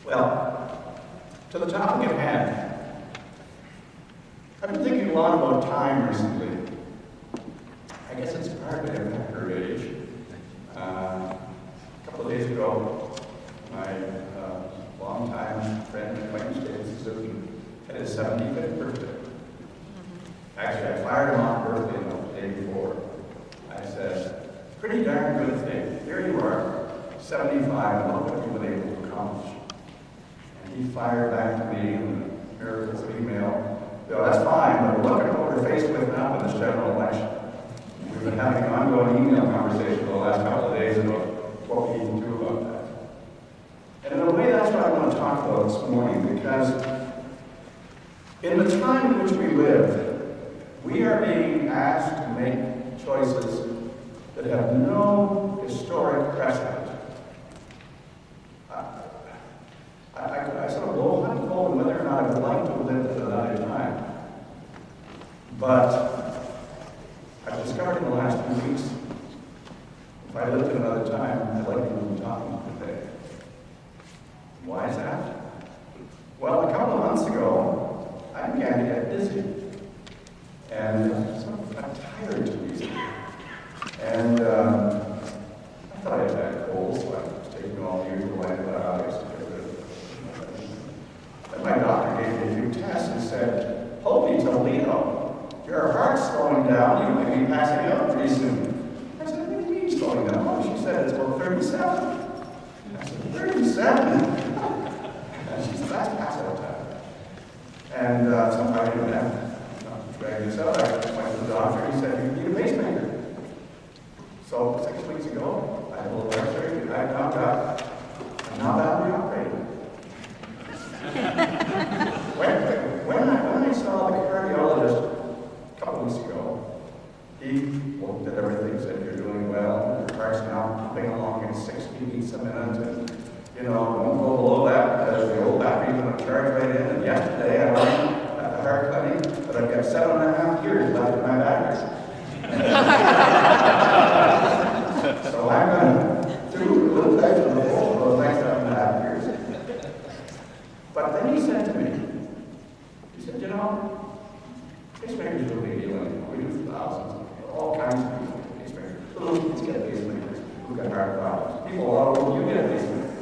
Well, to the topic at hand, I've been thinking a lot about time recently. I guess it's partly at her age. A couple of days ago, my longtime friend and acquaintance, David Suzuki, had his 75th birthday. Actually, I fired him off birthday note the day before. I said, pretty darn good thing. Here you are, 75, and look what you've been able to accomplish. And he fired back to me in a miracle email. That's fine, but look at what we're faced with now in this general election. We've been having an ongoing email conversation for the last couple of days about what we need to do about that. And in a way, that's what I want to talk about this morning, because in the time in which we live, we are being asked to make choices that have no historic precedent. I sort of blow hot and cold whether or not I would like to have lived at another time. But I've discovered in the last few weeks, if I lived at another time, I'd like to be talking about today. Why is that? Well, a couple of months ago, I began to get dizzy. And I'm tired too easy. And I thought I had had a cold, so I was taking all the usual antibiotics to get rid of it. And my doctor gave me a few tests and said, "Holy Toledo, your heart's slowing down, you may be passing out pretty soon." I said, "What do you mean slowing down?" Oh, she said, "It's about 37. I said, 37? And she said, "That's pass out time." And so I didn't have to drag this out. I went to the doctor, he said, "You need a pacemaker." So 6 weeks ago, I had a little surgery, I found out I'm not badly operated. When I saw the cardiologist a couple weeks ago, he looked at everything, said, "You're doing well, your heart's now pumping along at 60 beats a minute, and don't go below that because the old battery's going to charge right in." And yesterday I learned at the heart clinic that I've got 7.5 years left in my battery. So I'm going to do a little extra for those next 7.5 years. But then he said to me, pacemakers are a big deal anymore. We do thousands, all kinds of people get pacemakers. Little kids get pacemakers who got heart problems. People all over, you get a pacemaker.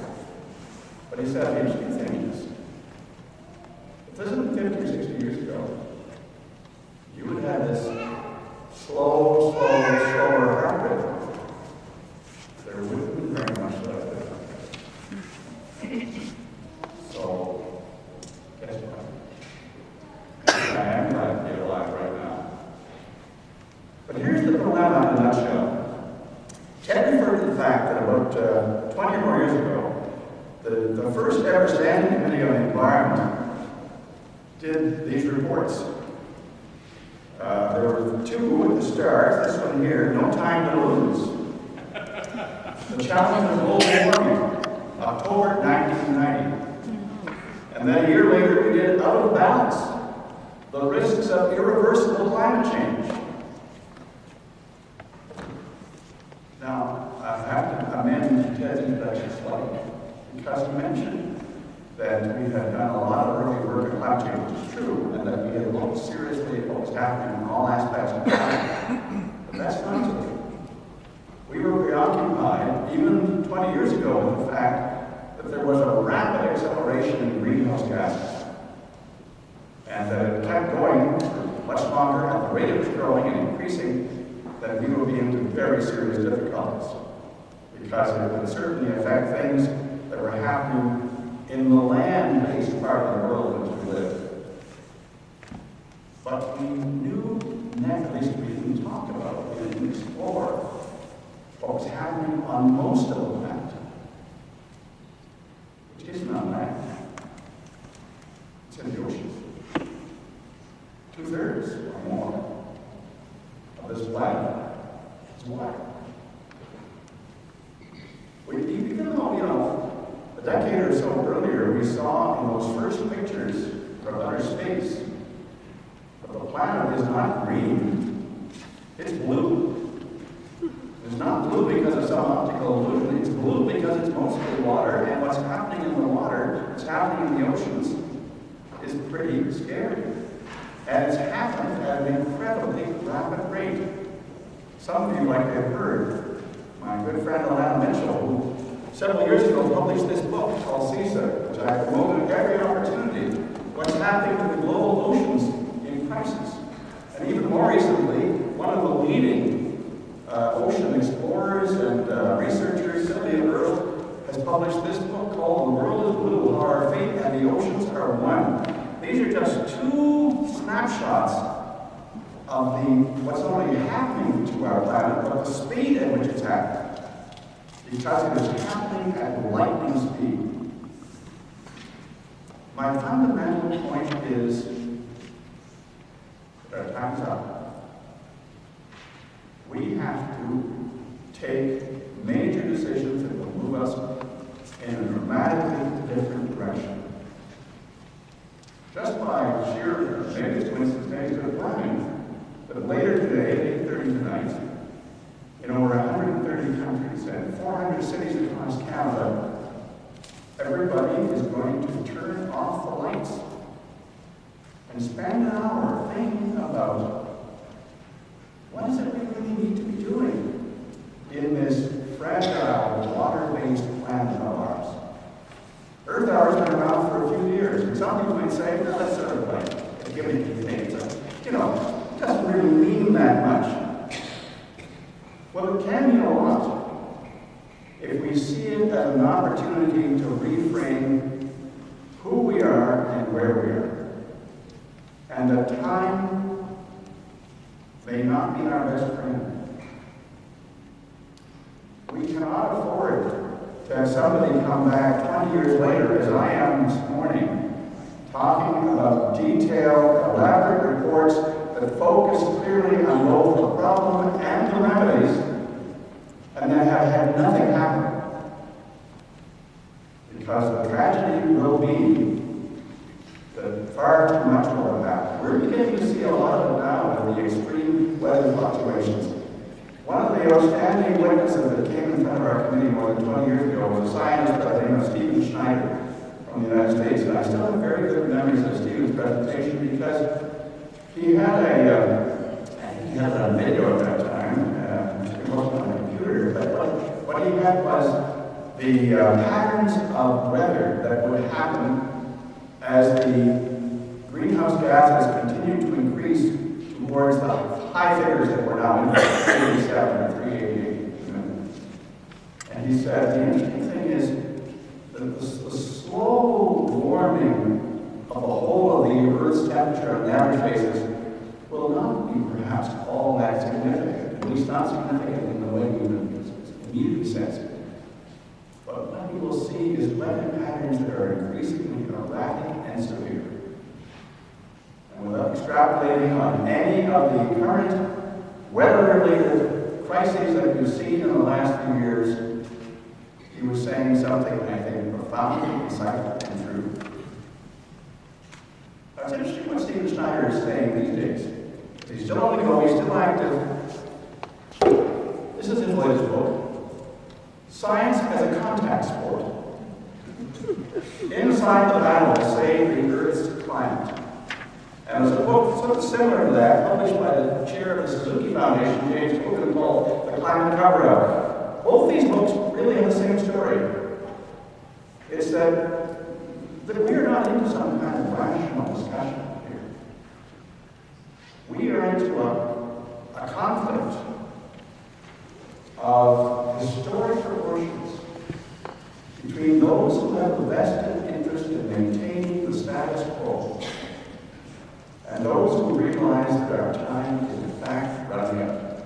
But he said, the interesting thing is, if this isn't 50 or 60 years ago, you would have this slower heart rate. There wouldn't be very much left there. So, guess what? I am glad to be alive right now. But here's the dilemma in a nutshell. Ted referred to the fact that about 20 or more years ago, the first ever Standing Committee on the Environment did these reports. There were two with the stars, this one here, "No Time to Lose." The Challenge of Global Warming, October 1990. And then a year later we did Out of Balance, the Risks of Irreversible Climate Change. Now, I have to amend Ted's introduction slightly, because he mentioned that we had done a lot of early work on climate change, which is true, and that we had looked seriously at what was happening in all aspects of climate. But that's not true. We were preoccupied, even 20 years ago, with the fact that there was a rapid acceleration in greenhouse gases. And that it kept going for much longer at the rate it was growing and increasing, that we would be into very serious difficulties. Because it would certainly affect things that were happening in the land-based part of the world in which we live. But we knew, at least we didn't talk about, we didn't explore what was happening on most of the planet, which isn't on land. It's in the ocean. 2/3 or more of this planet is water. Even though, a decade or so earlier, we saw in those first pictures from outer space that the planet is not green, it's blue. It's not blue because of some optical illusion, it's blue because it's mostly water, and what's happening in the water what's happening in the oceans is pretty scary. And it's happened at an incredibly rapid rate. Some of you might have heard my good friend Alana Mitchell, who several years ago published this book called CISA, which I promoted at every opportunity, what's happening to the global oceans in crisis. And even more recently, one of the leading ocean explorers and researchers, Sylvia Earle, has published this book called The World is Blue, How Our Fate and the Oceans Are One. These are just two snapshots of what's not only happening to our planet, but the speed at which it's happening. Because it is happening at lightning speed. My fundamental point is that our time is up. We have to take major decisions that will move us in a dramatically different direction. Just by sheer, maybe it's coincidence, maybe it's good planning, but later today, at 8:30 tonight, in over 130 countries and 400 cities across Canada, everybody is going to turn off the lights and spend an hour thinking about what is it we really need to be doing in this fragile, water-based planet of ours. Earth hour's been around for a few years, and some people might say, well, that's sort of like a gimmicky thing. It's like, it doesn't really mean that much. Well, it can mean a lot if we see it as an opportunity to reframe who we are and where we are. And that time may not be our best friend. We cannot afford to have somebody come back 20 years later, as I am this morning, talking about detailed, elaborate reports that focus clearly on both the problem and the remedies, and then have had nothing happen. Because the tragedy will be that far too much will have happened. We're beginning to see a lot of it now with the extreme weather fluctuations. One of the outstanding witnesses that came in front of our committee more than 20 years ago was a scientist by the name of Stephen Schneider from the United States. And I still have very good memories of Stephen's presentation because he had a video at that time. It wasn't on a computer, but what he had was the patterns of weather that would happen as the greenhouse gases continued to increase towards the high figures that we're now in, 387 or 388. And he said the interesting thing is that the slow warming of the whole of the Earth's temperature on an average basis will not be perhaps all that significant, at least not significant in the way we would immediately sense it. But what we will see is weather patterns that are increasingly erratic and severe. And without extrapolating on any of the current weather-related crises that we've seen in the last few years, he was saying something, I think, profoundly insightful and true. It's interesting what Stephen Schneider is saying these days. He's still on the go, he's still active. This is his latest book. Science as a contact sport. Inside the battle to save the Earth's climate. And there's a book sort of similar to that, published by the chair of the Suzuki Foundation, James Cook, called The Climate Cover-Up. Both these books really have the same story. It's that we're not into some kind of rational discussion here. We are into a conflict of historic proportions between those who have a vested interest in maintaining the status quo and those who realize that our time is in fact running out.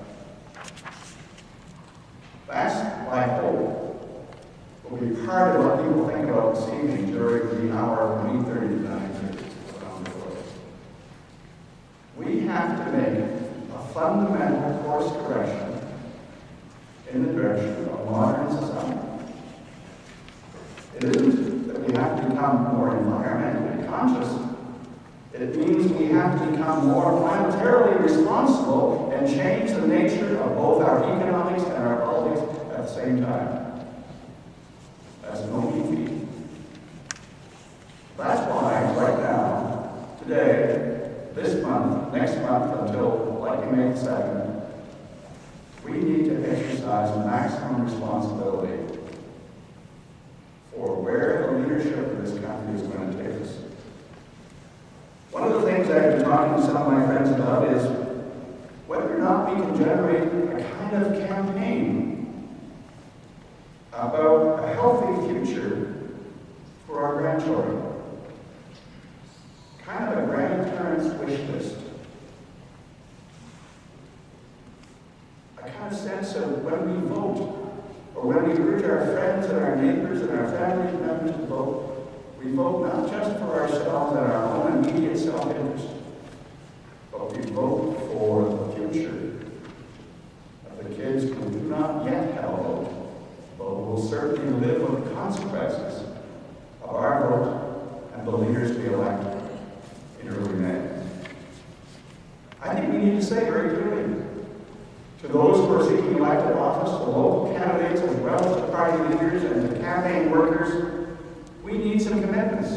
That's my hope will be part of what people think about this evening during the hour from 8:30 to 9:30 around the world. We have to make a fundamental course correction in the direction of modern society. It isn't that we have to become more environmentally conscious. It means we have to become more planetarily responsible and change the nature of both our economics and our politics at the same time. That's no mean feat. next month until like May 2nd, we need to exercise maximum responsibility for where the leadership of this country is going to take us. One of the things I've been talking to some of my friends about is whether or not we can generate a kind of campaign about a healthy future for our grandchildren. Kind of a grandparents' wish list. A kind of sense of when we vote, or when we urge our friends and our neighbors and our family members to vote, we vote not just for ourselves and our own immediate self-interest, but we vote for the future of the kids who do not yet have a vote, but who will certainly live with the consequences of our vote and the leaders we elect in early May. I think we need to say very clearly to those who are seeking elected office, the local candidates as well as the party leaders and the campaign workers, we need some commitments.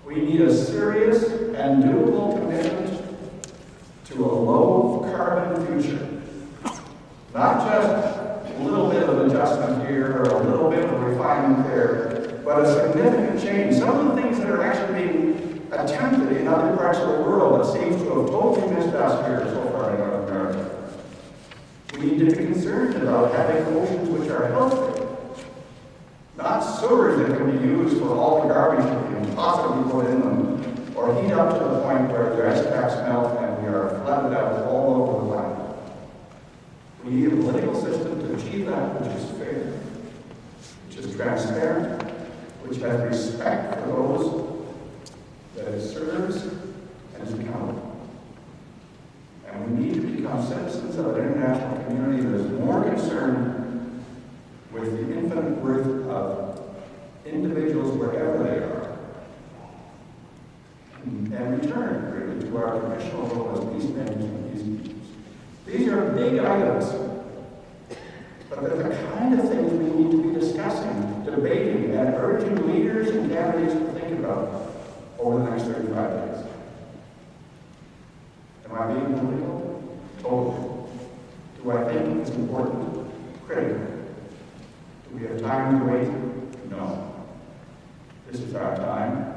We need a serious and doable commitment to a low-carbon future. Not just a little bit of adjustment here or a little bit of refinement there, but a significant change. Some of the things that are actually being attempted in other parts of the world that seems to have totally missed us here so far in North America. We need to be concerned about having oceans which are healthy, not sewers that can be used for all the garbage that we can possibly put in them, or heat up to the point where the ice caps melt and we are flooded out all over the planet. We need a political system to achieve that which is fair, which is transparent, which has respect for those that it serves and is accountable. And we need to become citizens of an international community that is more concerned with the infinite worth of individuals wherever they are, and return, really, to our traditional role as peacemakers and peacekeepers. These are big items, but they're the kind of things we need to be discussing, debating, and urging leaders and candidates to think about over the next 35 days. Am I being political? Totally. Do I think it's important? Critical. Do we have time to wait? No. This is our time.